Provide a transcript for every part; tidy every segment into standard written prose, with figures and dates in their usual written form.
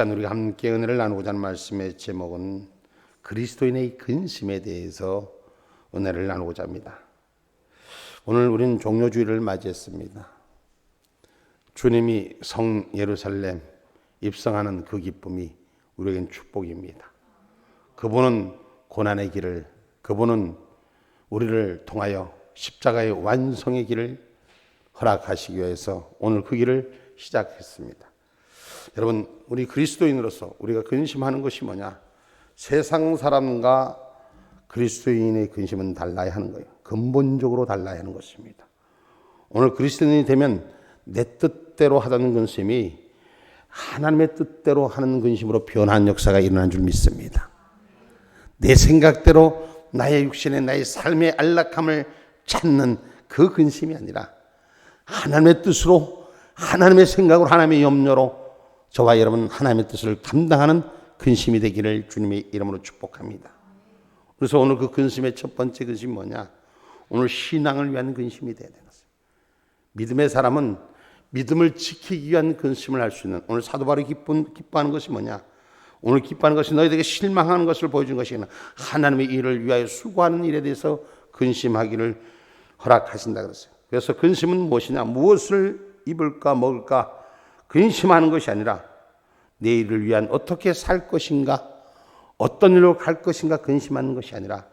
우리가 함께 은혜를 나누고자 하는 말씀의 제목은 그리스도인의 근심에 대해서 은혜를 나누고자 합니다. 오늘 우리는 종료주일을 맞이했습니다. 주님이 성 예루살렘 입성하는 그 기쁨이 우리에겐 축복입니다. 그분은 고난의 길을, 그분은 우리를 통하여 십자가의 완성의 길을 허락하시기 위해서 오늘 그 길을 시작했습니다. 여러분, 우리 그리스도인으로서 우리가 근심하는 것이 뭐냐? 세상 사람과 그리스도인의 근심은 달라야 하는 거예요. 근본적으로 달라야 하는 것입니다. 오늘 그리스도인이 되면 내 뜻대로 하던 근심이 하나님의 뜻대로 하는 근심으로 변한 역사가 일어난 줄 믿습니다. 내 생각대로 나의 육신의 나의 삶의 안락함을 찾는 그 근심이 아니라 하나님의 뜻으로, 하나님의 생각으로, 하나님의 염려로 저와 여러분 하나님의 뜻을 감당하는 근심이 되기를 주님의 이름으로 축복합니다. 그래서 오늘 그 근심의 첫 번째 근심이 뭐냐? 오늘 신앙을 위한 근심이 되어야 되는 것입니다. 믿음의 사람은 믿음을 지키기 위한 근심을 할 수 있는, 오늘 사도 바울이 기뻐하는 것이 뭐냐? 오늘 기뻐하는 것이 너희들에게 실망하는 것을 보여준 것이 아니라 하나님의 일을 위하여 수고하는 일에 대해서 근심하기를 허락하신다 그랬어요. 그래서 근심은 무엇이냐? 무엇을 입을까 먹을까 근심하는 것이 아니라 내일을 위한 어떻게 살 것인가, 어떤 일로 갈 것인가 근심하는 것이 아니라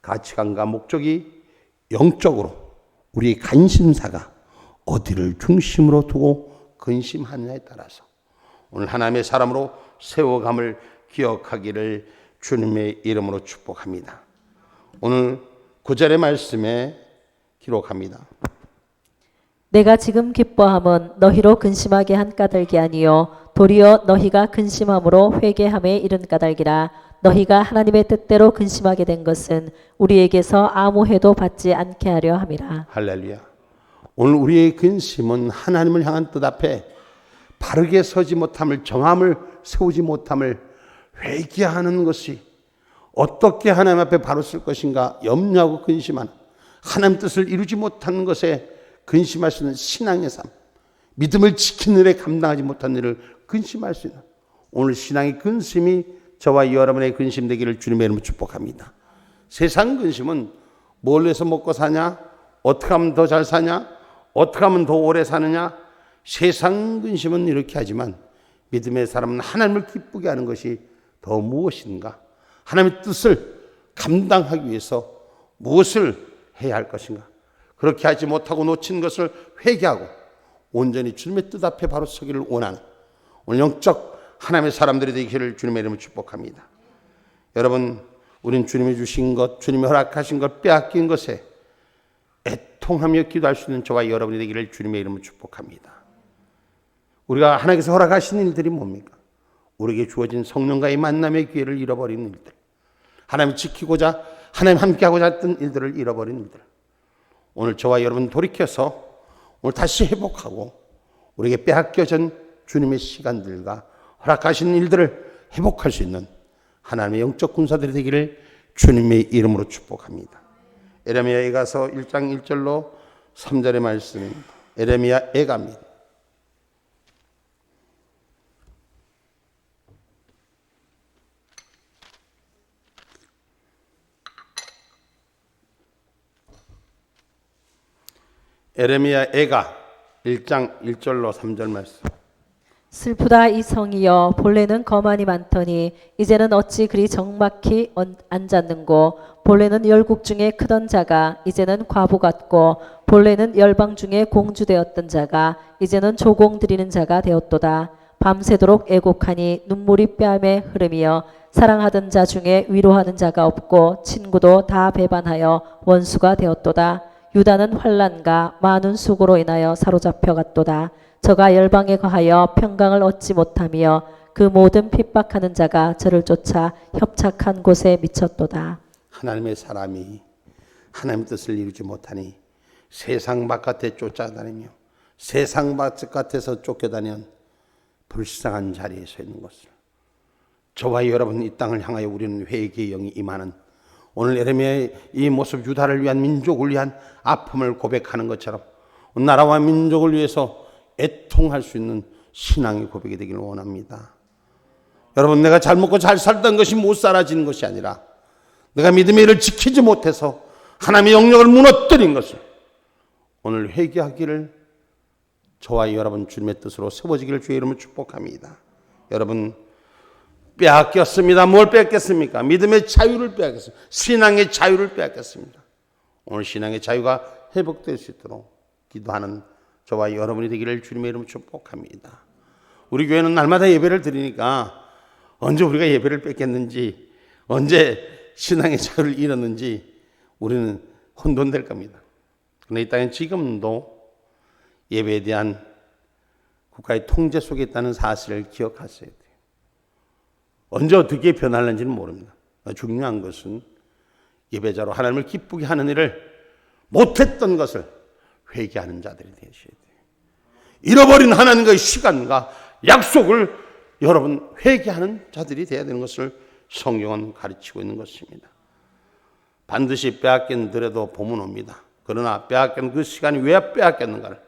가치관과 목적이 영적으로 우리의 관심사가 어디를 중심으로 두고 근심하느냐에 따라서 오늘 하나님의 사람으로 세워감을 기억하기를 주님의 이름으로 축복합니다. 오늘 9절의 말씀에 기록합니다. 내가 지금 기뻐함은 너희로 근심하게 한 까닭이 아니요 도리어 너희가 근심함으로 회개함에 이른 까닭이라. 너희가 하나님의 뜻대로 근심하게 된 것은 우리에게서 아무 해도 받지 않게 하려 함이라. 할렐루야. 오늘 우리의 근심은 하나님을 향한 뜻 앞에 바르게 서지 못함을, 정함을 세우지 못함을 회개하는 것이, 어떻게 하나님 앞에 바로 쓸 것인가 염려하고 근심하는, 하나님 뜻을 이루지 못하는 것에 근심할 수 있는 신앙의 삶, 믿음을 지키는 일에 감당하지 못한 일을 근심할 수 있는 오늘 신앙의 근심이 저와 여러분의 근심 되기를 주님의 이름으로 축복합니다. 세상 근심은 뭘 해서 먹고 사냐, 어떻게 하면 더 잘 사냐, 어떻게 하면 더 오래 사느냐, 세상 근심은 이렇게 하지만 믿음의 사람은 하나님을 기쁘게 하는 것이 더 무엇인가, 하나님의 뜻을 감당하기 위해서 무엇을 해야 할 것인가, 그렇게 하지 못하고 놓친 것을 회개하고 온전히 주님의 뜻 앞에 바로 서기를 원하는 오늘 영적 하나님의 사람들이 되기를 주님의 이름으로 축복합니다. 여러분, 우린 주님이 주신 것, 주님이 허락하신 것, 빼앗긴 것에 애통하며 기도할 수 있는 저와 여러분이 되기를 주님의 이름으로 축복합니다. 우리가 하나님께서 허락하신 일들이 뭡니까? 우리에게 주어진 성령과의 만남의 기회를 잃어버린 일들, 하나님 지키고자, 하나님 함께하고자 했던 일들을 잃어버린 일들, 오늘 저와 여러분 돌이켜서 오늘 다시 회복하고 우리에게 빼앗겨진 주님의 시간들과 허락하신 일들을 회복할 수 있는 하나님의 영적 군사들이 되기를 주님의 이름으로 축복합니다. 에레미야에 가서 1장 1절로 3절의 말씀입니다. 에레미야에 갑니다. 에레미야 애가 1장 1절로 3절 말씀. 슬프다 이 성이여, 본래는 거만이 많더니 이제는 어찌 그리 적막히 앉았는고. 본래는 열국 중에 크던 자가 이제는 과부 같고, 본래는 열방 중에 공주되었던 자가 이제는 조공 드리는 자가 되었도다. 밤새도록 애곡하니 눈물이 뺨에 흐름이여, 사랑하던 자 중에 위로하는 자가 없고 친구도 다 배반하여 원수가 되었도다. 유다는 환난과 많은 수고로 인하여 사로잡혀 갔도다. 저가 열방에 거하여 평강을 얻지 못하며 그 모든 핍박하는 자가 저를 쫓아 협착한 곳에 미쳤도다. 하나님의 사람이 하나님의 뜻을 이루지 못하니 세상 바깥에 쫓아다니며 세상 바깥에서 쫓겨다니는 불쌍한 자리에 서 있는 것을, 저와 여러분 이 땅을 향하여 우리는 회개의 영이 임하는 오늘 에레미야의 이 모습, 유다를 위한, 민족을 위한 아픔을 고백하는 것처럼 나라와 민족을 위해서 애통할 수 있는 신앙의 고백이 되기를 원합니다. 여러분, 내가 잘 먹고 잘 살던 것이 못 사라지는 것이 아니라 내가 믿음의 일을 지키지 못해서 하나님의 영역을 무너뜨린 것을 오늘 회개하기를 저와 여러분 주님의 뜻으로 세워지기를 주의 이름으로 축복합니다. 여러분, 빼앗겼습니다. 뭘 뺏겼습니까? 믿음의 자유를 빼앗겼습니다. 신앙의 자유를 빼앗겼습니다. 오늘 신앙의 자유가 회복될 수 있도록 기도하는 저와 여러분이 되기를 주님의 이름으로 축복합니다. 우리 교회는 날마다 예배를 드리니까 언제 우리가 예배를 뺏겼는지, 언제 신앙의 자유를 잃었는지 우리는 혼돈될 겁니다. 그러나 이 땅엔 지금도 예배에 대한 국가의 통제 속에 있다는 사실을 기억하셔야 돼요. 언제 어떻게 변할는지는 모릅니다. 중요한 것은 예배자로 하나님을 기쁘게 하는 일을 못했던 것을 회개하는 자들이 되셔야 돼요. 잃어버린 하나님과의 시간과 약속을 여러분 회개하는 자들이 되어야 되는 것을 성경은 가르치고 있는 것입니다. 반드시 빼앗긴더라도 봄은 옵니다. 그러나 빼앗긴 그 시간이 왜 빼앗겼는가를,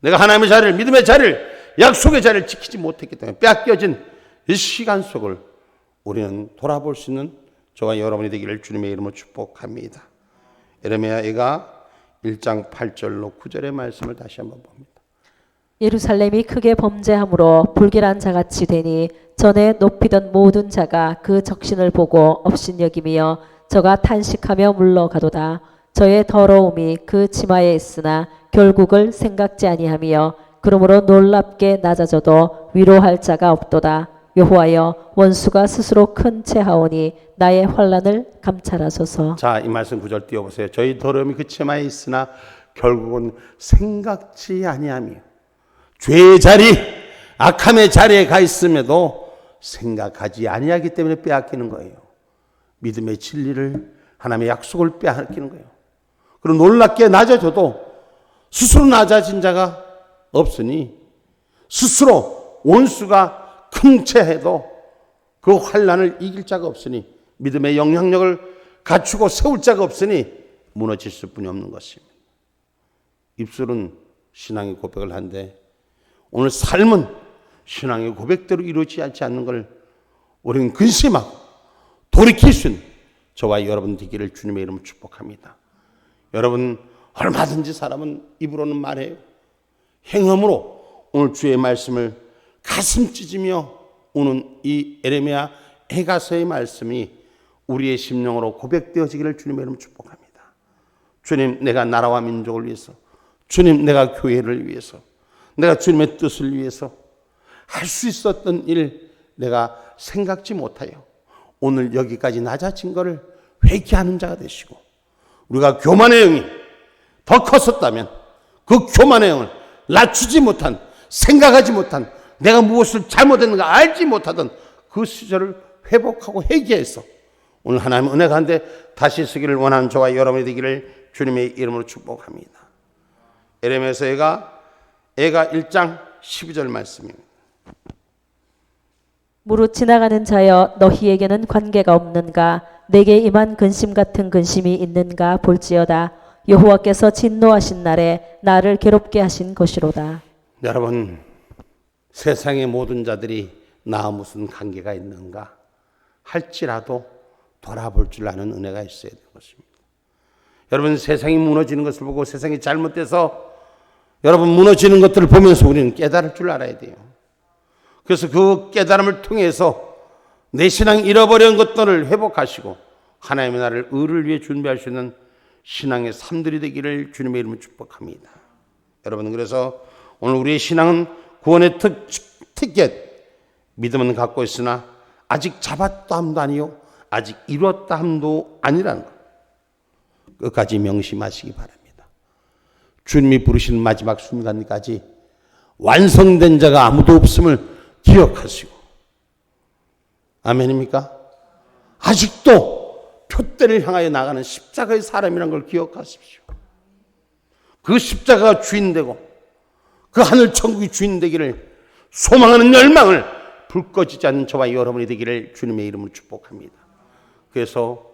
내가 하나님의 자리를, 믿음의 자리를, 약속의 자리를 지키지 못했기 때문에 빼앗겨진 이 시간 속을 우리는 돌아볼 수 있는 저와 여러분이 되기를 주님의 이름으로 축복합니다. 에레미야가 1장 8절로 9절의 말씀을 다시 한번 봅니다. 예루살렘이 크게 범죄함으로 불길한 자같이 되니 전에 높이던 모든 자가 그 적신을 보고 업신여김이여 저가 탄식하며 물러가도다. 저의 더러움이 그 치마에 있으나 결국을 생각지 아니하며 그러므로 놀랍게 낮아져도 위로할 자가 없도다. 여호와여, 원수가 스스로 큰 채하오니 나의 환난을 감찰하소서. 자, 이 말씀 9절 띄워보세요. 저희 더러움이 그 치마에 있으나 결국은 생각지 아니하며, 죄의 자리, 악함의 자리에 가 있음에도 생각하지 아니하기 때문에 빼앗기는 거예요. 믿음의 진리를, 하나님의 약속을 빼앗기는 거예요. 그리고 놀랍게 낮아져도 스스로 낮아진 자가 없으니, 스스로 원수가 큰채해도 그 환난을 이길 자가 없으니, 믿음의 영향력을 갖추고 세울 자가 없으니 무너질 수뿐이 없는 것입니다. 입술은 신앙의 고백을 하는데 오늘 삶은 신앙의 고백대로 이루어지지 않는 걸 우리는 근심하고 돌이킬 수 있는 저와 여러분 되기를 주님의 이름으로 축복합니다. 여러분, 얼마든지 사람은 입으로는 말해요. 행함으로 오늘 주의 말씀을 가슴 찢으며 오는 이 에레미야 해가서의 말씀이 우리의 심령으로 고백되어지기를 주님의 이름으로 축복합니다. 주님, 내가 나라와 민족을 위해서, 주님, 내가 교회를 위해서, 내가 주님의 뜻을 위해서 할 수 있었던 일 내가 생각지 못하여 오늘 여기까지 낮아진 것을 회개하는 자가 되시고, 우리가 교만의 영이 더 컸었다면 그 교만의 영을 낮추지 못한, 생각하지 못한, 내가 무엇을 잘못했는가 알지 못하던 그 시절을 회복하고 회개해서 오늘 하나님의 은혜 가운데 다시 서기를 원하는 저와 여러분이 되기를 주님의 이름으로 축복합니다. 에레미야서 애가 1장 12절 말씀입니다. 무릇 지나가는 자여, 너희에게는 관계가 없는가? 내게 임한 근심 같은 근심이 있는가 볼지어다. 여호와께서 진노하신 날에 나를 괴롭게 하신 것이로다. 여러분, 세상의 모든 자들이 나와 무슨 관계가 있는가 할지라도 돌아볼 줄 아는 은혜가 있어야 되는 것입니다. 여러분, 세상이 무너지는 것을 보고 세상이 잘못돼서 여러분 무너지는 것들을 보면서 우리는 깨달을 줄 알아야 돼요. 그래서 그 깨달음을 통해서 내 신앙 잃어버린 것들을 회복하시고 하나님의 나라를 의를 위해 준비할 수 있는 신앙의 삶들이 되기를 주님의 이름으로 축복합니다. 여러분, 그래서 오늘 우리의 신앙은 구원의 티켓, 믿음은 갖고 있으나 아직 잡았다 함도 아니요 아직 이뤘다 함도 아니라는 것 끝까지 명심하시기 바랍니다. 주님이 부르시는 마지막 순간까지 완성된 자가 아무도 없음을 기억하시고, 아멘입니까? 아직도 표대를 향하여 나가는 십자가의 사람이라는 걸 기억하십시오. 그 십자가가 주인되고 그 하늘 천국이 주인되기를 소망하는 열망을 불 꺼지지 않는 저와 여러분이 되기를 주님의 이름으로 축복합니다. 그래서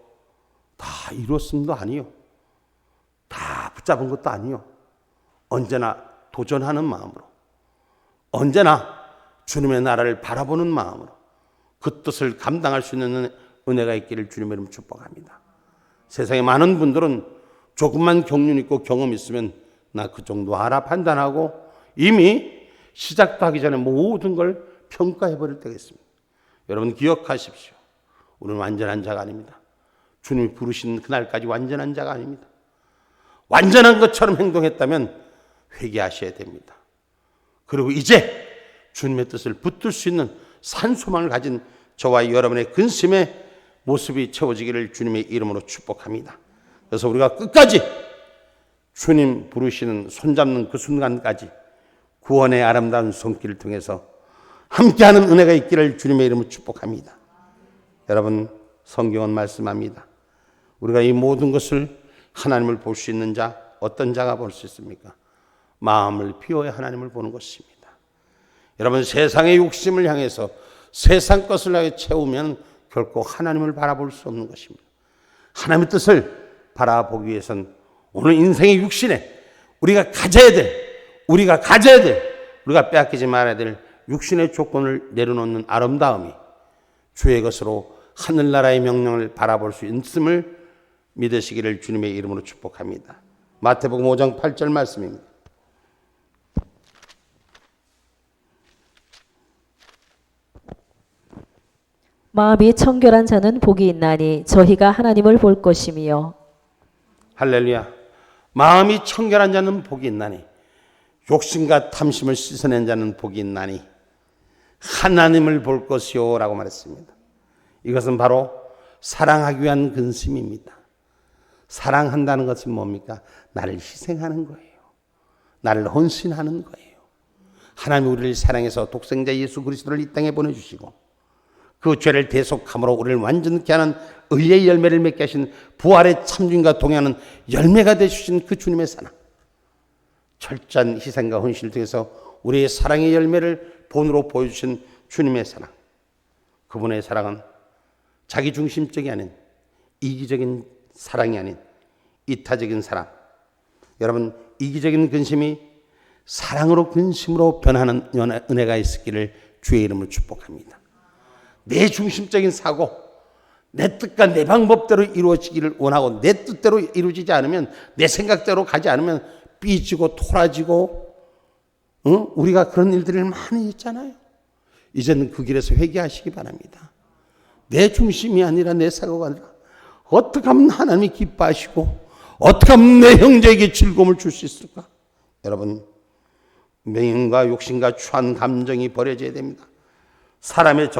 다 이뤘음도 아니요, 다 붙잡은 것도 아니요, 언제나 도전하는 마음으로, 언제나 주님의 나라를 바라보는 마음으로 그 뜻을 감당할 수 있는 은혜가 있기를 주님의 이름으로 축복합니다. 세상에 많은 분들은 조금만 경륜 있고 경험 있으면 나 그 정도 알아 판단하고 이미 시작도 하기 전에 모든 걸 평가해 버릴 때가 있습니다. 여러분 기억하십시오. 우리는 완전한 자가 아닙니다. 주님이 부르신 그날까지 완전한 자가 아닙니다. 완전한 것처럼 행동했다면 회개하셔야 됩니다. 그리고 이제 주님의 뜻을 붙들 수 있는 산소망을 가진 저와 여러분의 근심의 모습이 채워지기를 주님의 이름으로 축복합니다. 그래서 우리가 끝까지 주님 부르시는 손잡는 그 순간까지 구원의 아름다운 손길을 통해서 함께하는 은혜가 있기를 주님의 이름으로 축복합니다. 여러분 성경은 말씀합니다. 우리가 이 모든 것을 하나님을 볼 수 있는 자, 어떤 자가 볼 수 있습니까? 마음을 비워야 하나님을 보는 것입니다. 여러분 세상의 욕심을 향해서 세상 것을 향해 채우면 결코 하나님을 바라볼 수 없는 것입니다. 하나님의 뜻을 바라보기 위해서는 오늘 인생의 육신에 우리가 가져야 될, 우리가 빼앗기지 말아야 될 육신의 조건을 내려놓는 아름다움이 주의 것으로 하늘나라의 명령을 바라볼 수 있음을 믿으시기를 주님의 이름으로 축복합니다. 마태복음 5장 8절 말씀입니다. 마음이 청결한 자는 복이 있나니 저희가 하나님을 볼 것이며. 할렐루야. 마음이 청결한 자는 복이 있나니 욕심과 탐심을 씻어낸 자는 복이 있나니 하나님을 볼 것이요 라고 말했습니다. 이것은 바로 사랑하기 위한 근심입니다. 사랑한다는 것은 뭡니까? 나를 희생하는 거예요. 나를 헌신하는 거예요. 하나님이 우리를 사랑해서 독생자 예수 그리스도를 이 땅에 보내주시고 그 죄를 대속함으로 우리를 완전케 하는 의의 열매를 맺게 하신 부활의 참주인과 동행하는 열매가 되주신 그 주님의 사랑, 철저한 희생과 헌신을 통해서 우리의 사랑의 열매를 본으로 보여주신 주님의 사랑, 그분의 사랑은 자기중심적이 아닌 이기적인 사랑이 아닌 이타적인 사랑. 여러분 이기적인 근심이 사랑으로 근심으로 변하는 은혜가 있었기를 주의 이름으로 축복합니다. 내 중심적인 사고, 내 뜻과 내 방법대로 이루어지기를 원하고 내 뜻대로 이루어지지 않으면, 내 생각대로 가지 않으면 삐지고 토라지고 우리가 그런 일들을 많이 했잖아요. 이제는 그 길에서 회개하시기 바랍니다. 내 중심이 아니라 내 사고가 아니라 어떻게 하면 하나님이 기뻐하시고 어떻게 하면 내 형제에게 즐거움을 줄 수 있을까? 여러분 명령과 욕심과 추한 감정이 버려져야 됩니다. 사랑의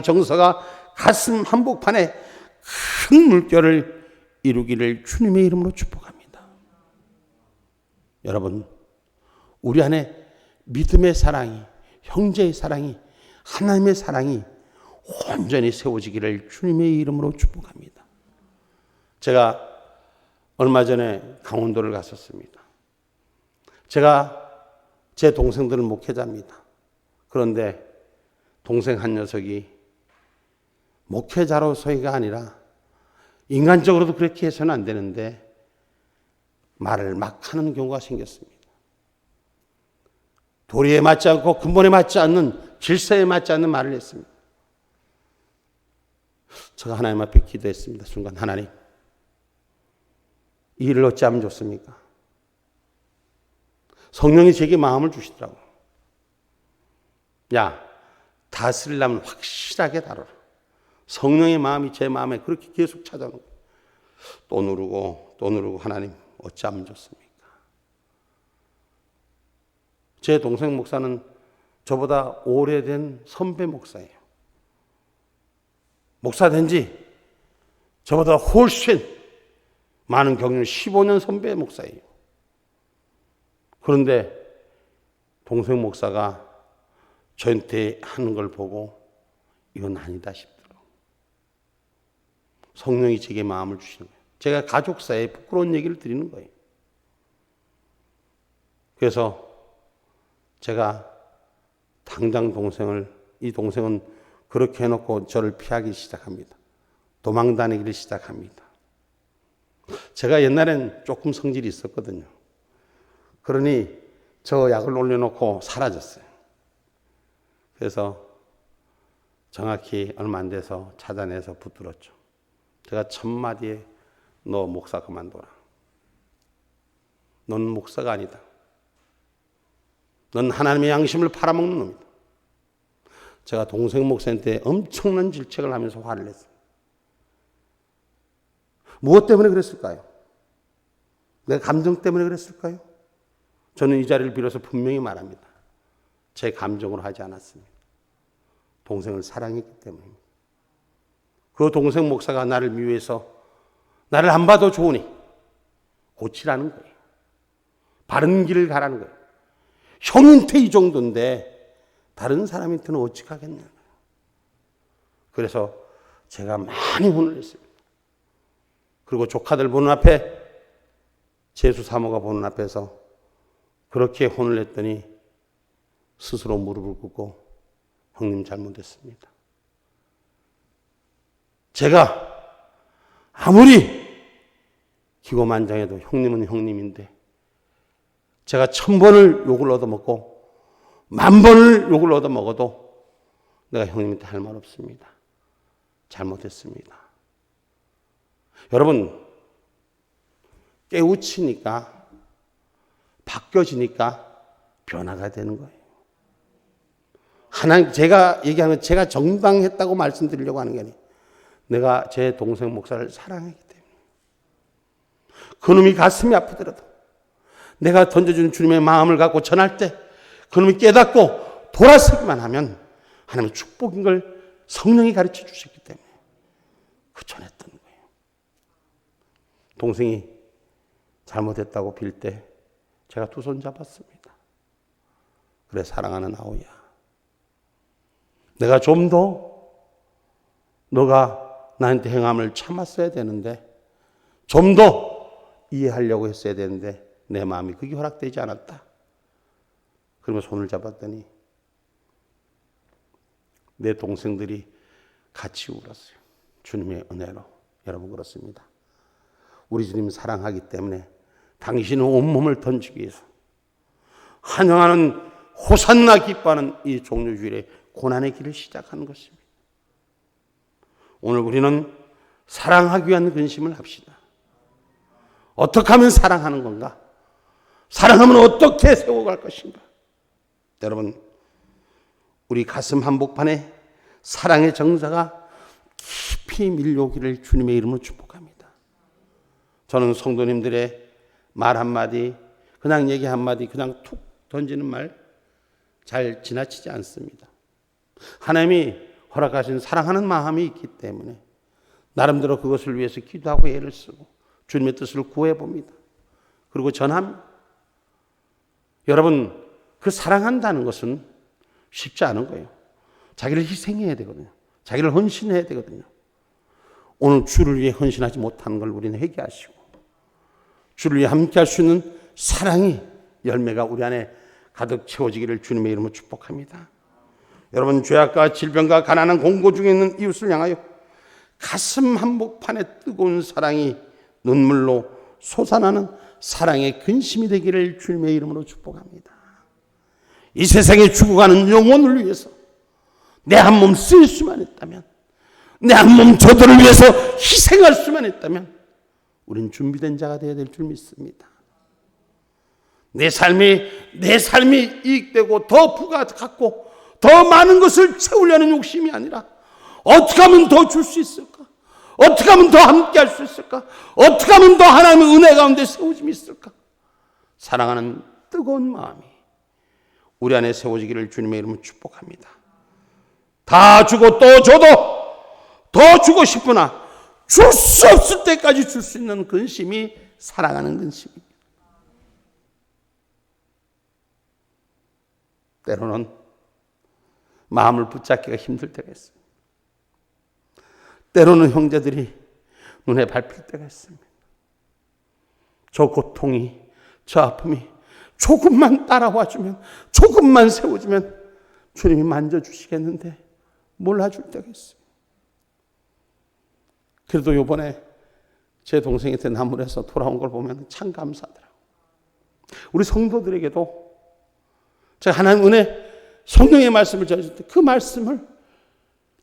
정서가 가슴 한복판에 큰 물결을 이루기를 주님의 이름으로 축복합니다. 여러분 우리 안에 믿음의 사랑이, 형제의 사랑이, 하나님의 사랑이 온전히 세워지기를 주님의 이름으로 축복합니다. 제가 얼마 전에 강원도를 갔었습니다. 제가 제 동생들은 목회자입니다. 그런데 동생 한 녀석이 목회자로서가 아니라 인간적으로도 그렇게 해서는 안 되는데 말을 막 하는 경우가 생겼습니다. 도리에 맞지 않고 근본에 맞지 않는, 질서에 맞지 않는 말을 했습니다. 제가 하나님 앞에 기도했습니다. 순간 하나님, 이 일을 어찌하면 좋습니까? 성령이 제게 마음을 주시더라고요. 야, 다스리려면 확실하게 다뤄라. 성령의 마음이 제 마음에 그렇게 계속 찾아오는 거예요. 또 누르고 하나님 어찌하면 좋습니까? 제 동생 목사는 저보다 오래된 선배 목사예요. 목사 된 지 저보다 훨씬 많은 경륜 15년 선배 목사예요. 그런데 동생 목사가 저한테 하는 걸 보고 이건 아니다 싶더라고요. 성령이 제게 마음을 주시는 거예요. 제가 가족사에 부끄러운 얘기를 드리는 거예요. 그래서 제가 당장 이 동생은 그렇게 해놓고 저를 피하기 시작합니다. 도망다니기를 시작합니다. 제가 옛날엔 조금 성질이 있었거든요. 그러니 저 약을 올려놓고 사라졌어요. 그래서 정확히 얼마 안 돼서 찾아내서 붙들었죠. 제가 첫마디에 너 목사 그만둬라. 넌 목사가 아니다. 넌 하나님의 양심을 팔아먹는 놈이다. 제가 동생 목사한테 엄청난 질책을 하면서 화를 냈어요. 무엇 때문에 그랬을까요? 내 감정 때문에 그랬을까요? 저는 이 자리를 빌어서 분명히 말합니다. 제 감정으로 하지 않았습니다. 동생을 사랑했기 때문입니다. 그 동생 목사가 나를 미워해서 나를 안 봐도 좋으니 고치라는 거예요. 바른 길을 가라는 거예요. 형한테 이 정도인데 다른 사람한테는 어찌 가겠냐. 그래서 제가 많이 혼을 냈습니다. 그리고 조카들 보는 앞에, 재수 사모가 보는 앞에서 그렇게 혼을 냈더니 스스로 무릎을 꿇고 형님 잘못했습니다. 제가 아무리 기고만장해도 형님은 형님인데 제가 1000번을 욕을 얻어먹고 10,000번을 욕을 얻어먹어도 내가 형님한테 할 말 없습니다. 잘못했습니다. 여러분, 깨우치니까, 바뀌어지니까 변화가 되는 거예요. 하나님, 제가 얘기하는, 제가 정당했다고 말씀드리려고 하는 게 아니에요. 내가 제 동생 목사를 사랑하기 때문에. 그놈이 가슴이 아프더라도 내가 던져준 주님의 마음을 갖고 전할 때 그놈이 깨닫고 돌아서기만 하면 하나님의 축복인 걸 성령이 가르쳐 주셨기 때문에 그 전했던 거예요. 동생이 잘못했다고 빌 때 제가 두 손 잡았습니다. 그래, 사랑하는 아우야, 내가 좀 더 너가 나한테 행함을 참았어야 되는데, 좀 더 이해하려고 했어야 되는데 내 마음이 그게 허락되지 않았다. 그러면 손을 잡았더니 내 동생들이 같이 울었어요. 주님의 은혜로. 여러분, 그렇습니다. 우리 주님 사랑하기 때문에 당신은 온몸을 던지기 위해서 환영하는, 호산나 기뻐하는 이 종료주일에 고난의 길을 시작하는 것입니다. 오늘 우리는 사랑하기 위한 근심을 합시다. 어떻게 하면 사랑하는 건가? 사랑하면 어떻게 세워갈 것인가? 여러분, 우리 가슴 한복판에 사랑의 정사가 깊이 밀려오기를 주님의 이름으로 축복합니다. 저는 성도님들의 말 한마디, 그냥 얘기 한마디, 그냥 툭 던지는 말 잘 지나치지 않습니다. 하나님이 허락하신 사랑하는 마음이 있기 때문에 나름대로 그것을 위해서 기도하고 애를 쓰고 주님의 뜻을 구해봅니다. 그리고 전합니다. 여러분, 그 사랑한다는 것은 쉽지 않은 거예요. 자기를 희생해야 되거든요. 자기를 헌신해야 되거든요. 오늘 주를 위해 헌신하지 못하는 걸 우리는 회개하시고 주를 위해 함께 할 수 있는 사랑이, 열매가 우리 안에 가득 채워지기를 주님의 이름으로 축복합니다. 여러분, 죄악과 질병과 가난한 공고 중에 있는 이웃을 향하여 가슴 한복판에 뜨거운 사랑이 눈물로 솟아나는 사랑의 근심이 되기를 주님의 이름으로 축복합니다. 이 세상에 죽어가는 영혼을 위해서 내 한 몸 쓸 수만 있다면, 내 한 몸 저들을 위해서 희생할 수만 있다면 우린 준비된 자가 되어야 될 줄 믿습니다. 내 삶이 이익되고 더 부가 갖고 더 많은 것을 채우려는 욕심이 아니라 어떻게 하면 더 줄 수 있을까? 어떻게 하면 더 함께 할 수 있을까? 어떻게 하면 더 하나님의 은혜 가운데 세워짐이 있을까? 사랑하는 뜨거운 마음이 우리 안에 세워지기를 주님의 이름으로 축복합니다. 다 주고 또 줘도 더 주고 싶으나 줄 수 없을 때까지 줄 수 있는 근심이 사랑하는 근심입니다. 때로는 마음을 붙잡기가 힘들 때가 있습니다. 때로는 형제들이 눈에 밟힐 때가 있습니다. 저 고통이, 저 아픔이 조금만 따라와주면, 조금만 세워주면 주님이 만져주시겠는데 몰라줄 때가 있습니다. 그래도 이번에 제 동생한테 나물에서 돌아온 걸 보면 참 감사하더라고요. 우리 성도들에게도 제가 하나님 은혜, 성령의 말씀을 전했을 때 그 말씀을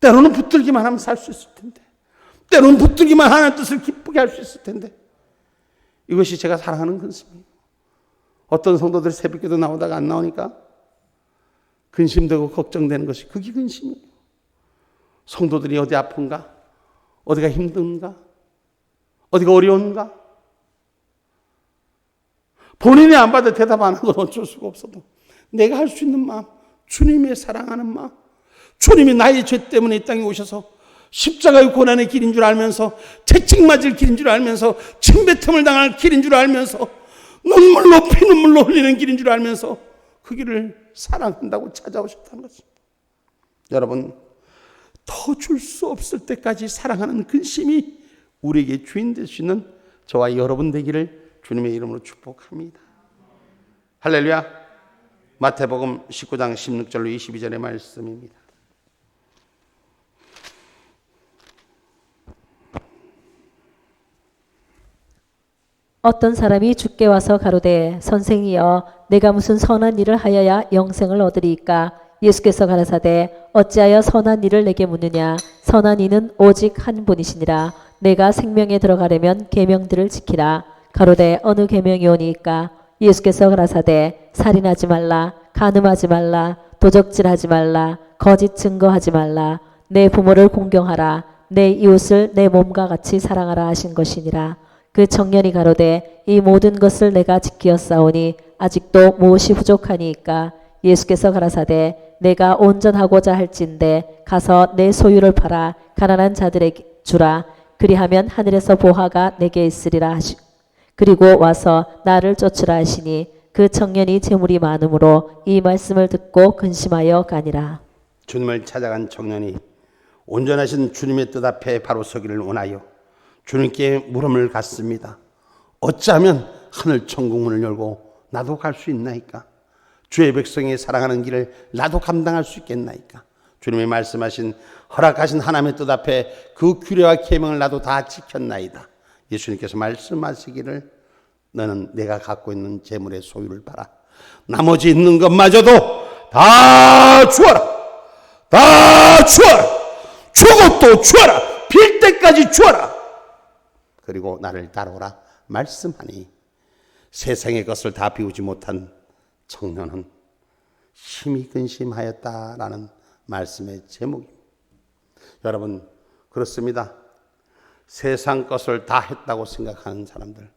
때로는 붙들기만 하면 살 수 있을 텐데, 때로는 붙들기만 하는 뜻을 기쁘게 할 수 있을 텐데, 이것이 제가 사랑하는 근심이에요. 어떤 성도들이 새벽기도 나오다가 안 나오니까 근심되고 걱정되는 것이 그게 근심이에요. 성도들이 어디 아픈가? 어디가 힘든가? 어디가 어려운가? 본인이 안 받아 대답 안 하는 건 어쩔 수가 없어도 내가 할 수 있는 마음, 주님의 사랑하는 마음, 주님이 나의 죄 때문에 이 땅에 오셔서 십자가의 고난의 길인 줄 알면서, 채찍맞을 길인 줄 알면서, 침뱉음을 당할 길인 줄 알면서, 눈물로 피눈물로 흘리는 길인 줄 알면서 그 길을 사랑한다고 찾아오셨다는 것입니다. 여러분, 더 줄 수 없을 때까지 사랑하는 근심이 우리에게 주인 될 수 있는 저와 여러분 되기를 주님의 이름으로 축복합니다. 할렐루야. 마태복음 19장 16절로 22절의 말씀입니다. 어떤 사람이 주께 와서 가로되 선생이여 내가 무슨 선한 일을 하여야 영생을 얻으리이까? 예수께서 가라사대 어찌하여 선한 일을 내게 묻느냐? 선한 이는 오직 한 분이시니라. 내가 생명에 들어가려면 계명들을 지키라. 가로되 어느 계명이 오니까? 예수께서 가라사대 살인하지 말라, 간음하지 말라, 도적질하지 말라, 거짓 증거하지 말라, 내 부모를 공경하라, 내 이웃을 내 몸과 같이 사랑하라 하신 것이니라. 그 청년이 가로되 이 모든 것을 내가 지키었사오니 아직도 무엇이 부족하니이까? 예수께서 가라사대 내가 온전하고자 할진대 가서 내 소유를 팔아 가난한 자들에게 주라. 그리하면 하늘에서 보화가 내게 있으리라 하시. 그리고 와서 나를 쫓으라 하시니 그 청년이 재물이 많음으로 이 말씀을 듣고 근심하여 가니라. 주님을 찾아간 청년이 온전하신 주님의 뜻 앞에 바로 서기를 원하여 주님께 물음을 갖습니다. 어찌하면 하늘 천국 문을 열고 나도 갈 수 있나이까? 주의 백성이 살아가는 길을 나도 감당할 수 있겠나이까? 주님이 말씀하신 허락하신 하나님의 뜻 앞에 그 규례와 계명을 나도 다 지켰나이다. 예수님께서 말씀하시기를 너는 내가 갖고 있는 재물의 소유를 팔아 나머지 있는 것마저도 다 주어라. 다 주어라. 주고 또 주어라. 빌 때까지 주어라. 그리고 나를 따라오라 말씀하니 세상의 것을 다 비우지 못한 청년은 심히 근심하였다라는 말씀의 제목입니다. 여러분, 그렇습니다. 세상 것을 다 했다고 생각하는 사람들,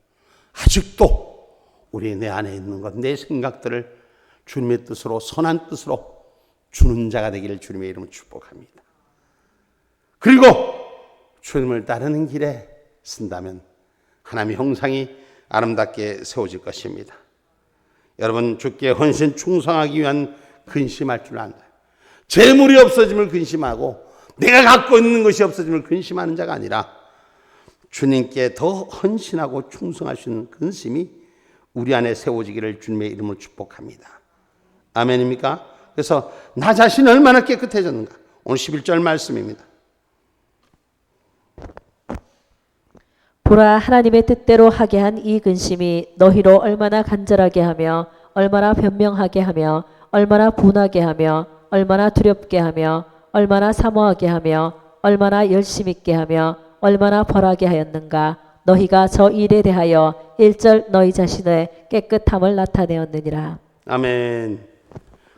아직도 우리 내 안에 있는 것, 내 생각들을 주님의 뜻으로, 선한 뜻으로 주는 자가 되기를 주님의 이름으로 축복합니다. 그리고 주님을 따르는 길에 쓴다면 하나님의 형상이 아름답게 세워질 것입니다. 여러분, 주께 헌신 충성하기 위한 근심할 줄 안다. 재물이 없어짐을 근심하고 내가 갖고 있는 것이 없어짐을 근심하는 자가 아니라 주님께 더 헌신하고 충성할 수 있는 근심이 우리 안에 세워지기를 주님의 이름으로 축복합니다. 아멘입니까? 그래서 나 자신이 얼마나 깨끗해졌는가? 오늘 11절 말씀입니다. 보라, 하나님의 뜻대로 하게 한 이 근심이 너희로 얼마나 간절하게 하며 얼마나 변명하게 하며 얼마나 분하게 하며 얼마나 두렵게 하며 얼마나 사모하게 하며 얼마나 열심 있게 하며 얼마나 벌하게 하였는가? 너희가 저 일에 대하여 1절 너희 자신의 깨끗함을 나타내었느니라. 아멘.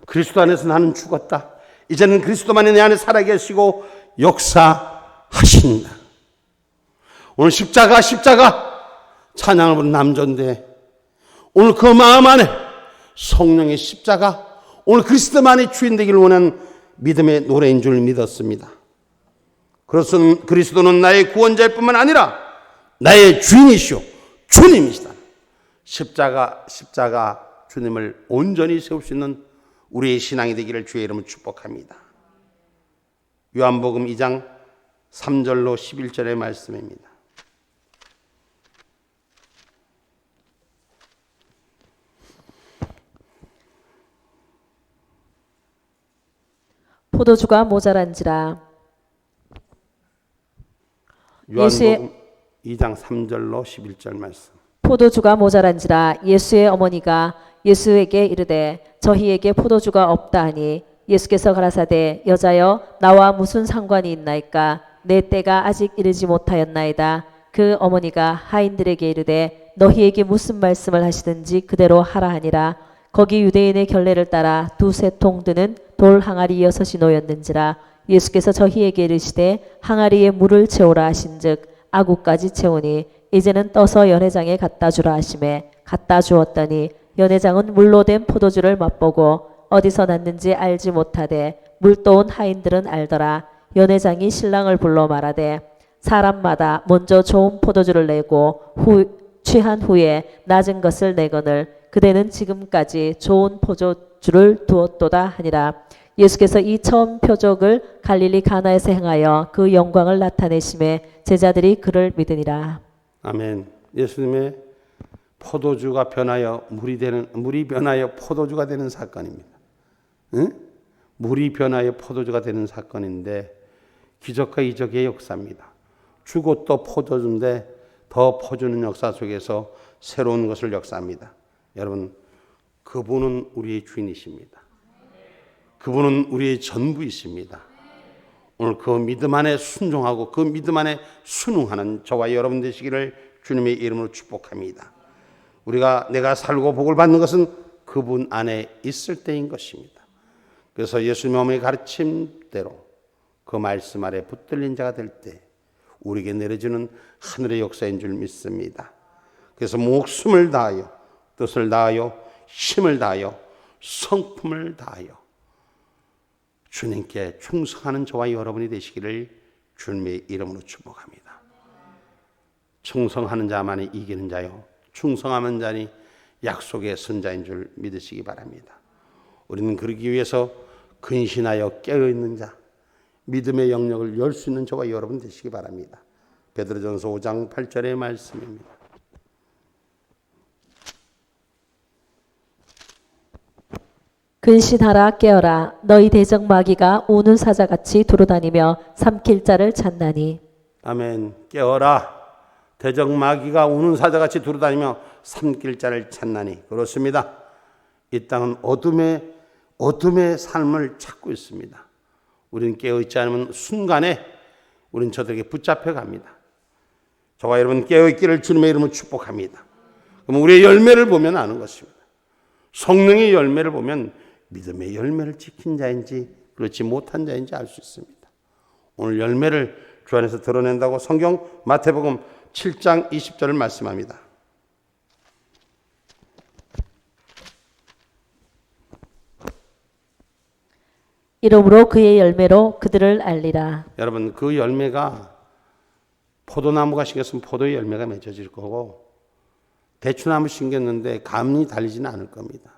그리스도 안에서 나는 죽었다. 이제는 그리스도만이 내 안에 살아계시고 역사하신다. 오늘 십자가 찬양을 부른 남전대, 오늘 그 마음 안에 성령의 십자가, 오늘 그리스도만이 주인 되기를 원하는 믿음의 노래인 줄 믿었습니다. 그리스도는 나의 구원자일 뿐만 아니라 나의 주인이시오 주님이시다. 십자가 주님을 온전히 세울 수 있는 우리의 신앙이 되기를 주의 이름으로 축복합니다. 요한복음 2장 3절로 11절의 말씀입니다. 포도주가 모자란지라. 요한복음 2장 3절로 11절 말씀. 포도주가 모자란지라. 예수의 어머니가 예수에게 이르되 저희에게 포도주가 없다 하니 예수께서 가라사대 여자여 나와 무슨 상관이 있나이까 내 때가 아직 이르지 못하였나이다. 그 어머니가 하인들에게 이르되 너희에게 무슨 말씀을 하시든지 그대로 하라 하니라. 거기 유대인의 결례를 따라 두세 통 드는 돌 항아리 6이 놓였는지라. 예수께서 저희에게 이르시되 항아리에 물을 채우라 하신즉 아구까지 채우니 이제는 떠서 연회장에 갖다 주라 하시매 갖다 주었더니 연회장은 물로 된 포도주를 맛보고 어디서 났는지 알지 못하되 물떠온 하인들은 알더라. 연회장이 신랑을 불러 말하되 사람마다 먼저 좋은 포도주를 내고 취한 후에 낮은 것을 내거늘 그대는 지금까지 좋은 포도주를 두었도다 하니라. 예수께서 이 처음 표적을 갈릴리 가나에서 행하여 그 영광을 나타내심에 제자들이 그를 믿으니라. 아멘. 예수님의 포도주가 변하여 물이 변하여 포도주가 되는 사건입니다. 응? 물이 변하여 포도주가 되는 사건인데 기적과 이적의 역사입니다. 주고 또 포도주인데 더 퍼주는 역사 속에서 새로운 것을 역사합니다. 여러분, 그분은 우리의 주인이십니다. 그분은 우리의 전부이십니다. 오늘 그 믿음 안에 순종하고 그 믿음 안에 순응하는 저와 여러분 되시기를 주님의 이름으로 축복합니다. 내가 살고 복을 받는 것은 그분 안에 있을 때인 것입니다. 그래서 예수님의 어머니 가르침대로 그 말씀 아래 붙들린 자가 될 때 우리에게 내려주는 하늘의 역사인 줄 믿습니다. 그래서 목숨을 다하여 뜻을 다하여 힘을 다하여 성품을 다하여 주님께 충성하는 저와 여러분이 되시기를 주님의 이름으로 축복합니다. 충성하는 자만이 이기는 자요 충성하는 자니 약속의 선자인 줄 믿으시기 바랍니다. 우리는 그러기 위해서 근신하여 깨어있는 자, 믿음의 영역을 열 수 있는 저와 여러분 되시기 바랍니다. 베드로전서 5장 8절의 말씀입니다. 근신하라 깨어라 너희 대적 마귀가 우는 사자같이 두루다니며 삼킬 자를 찾나니. 아멘. 깨어라. 대적 마귀가 우는 사자같이 두루다니며 삼킬 자를 찾나니. 그렇습니다. 이 땅은 어둠의 삶을 찾고 있습니다. 우리는 깨어있지 않으면 순간에 우리는 저들에게 붙잡혀 갑니다. 저와 여러분 깨어있기를 주님의 이름으로 축복합니다. 그럼 우리의 열매를 보면 아는 것입니다. 성령의 열매를 보면 믿음의 열매를 지킨 자인지 그렇지 못한 자인지 알 수 있습니다. 오늘 열매를 주 안에서 드러낸다고 성경 마태복음 7장 20절을 말씀합니다. 이러므로 그의 열매로 그들을 알리라. 여러분 그 열매가 포도나무가 심겼으면 포도의 열매가 맺어질 거고 대추나무 심겼는데 감이 달리지는 않을 겁니다.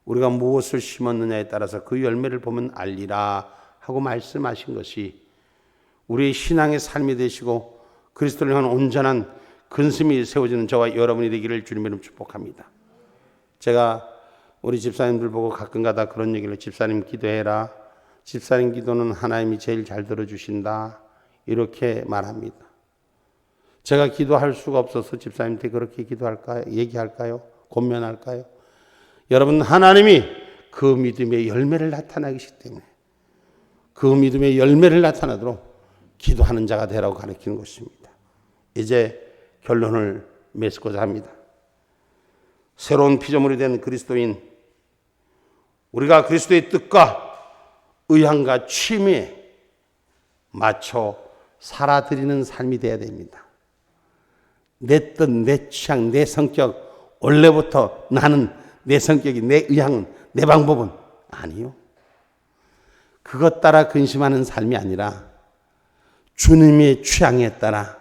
우리가 무엇을 심었느냐에 따라서 그 열매를 보면 알리라 하고 말씀하신 것이 우리의 신앙의 삶이 되시고 그리스도를 향한 온전한 근심이 세워지는 저와 여러분이 되기를 주님의 이름으로 축복합니다. 제가 우리 집사님들 보고 가끔가다 그런 얘기를 집사님 기도해라. 집사님 기도는 하나님이 제일 잘 들어주신다. 이렇게 말합니다. 제가 기도할 수가 없어서 집사님한테 그렇게 기도할까요? 얘기할까요? 권면할까요? 여러분 하나님이 그 믿음의 열매를 나타나기 때문에 그 믿음의 열매를 나타나도록 기도하는 자가 되라고 가르치는 것입니다. 이제 결론을 맺고자 합니다. 새로운 피조물이 된 그리스도인 우리가 그리스도의 뜻과 의향과 취미에 맞춰 살아드리는 삶이 되어야 됩니다. 내 뜻, 내 취향, 내 성격 원래부터 나는 내 성격이 내 의향은 내 방법은 아니요. 그것 따라 근심하는 삶이 아니라 주님의 취향에 따라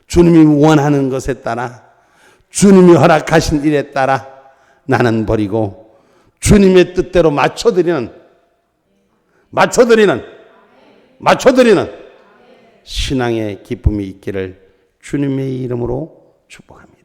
주님이 원하는 것에 따라 주님이 허락하신 일에 따라 나는 버리고 주님의 뜻대로 맞춰드리는 신앙의 기쁨이 있기를 주님의 이름으로 축복합니다.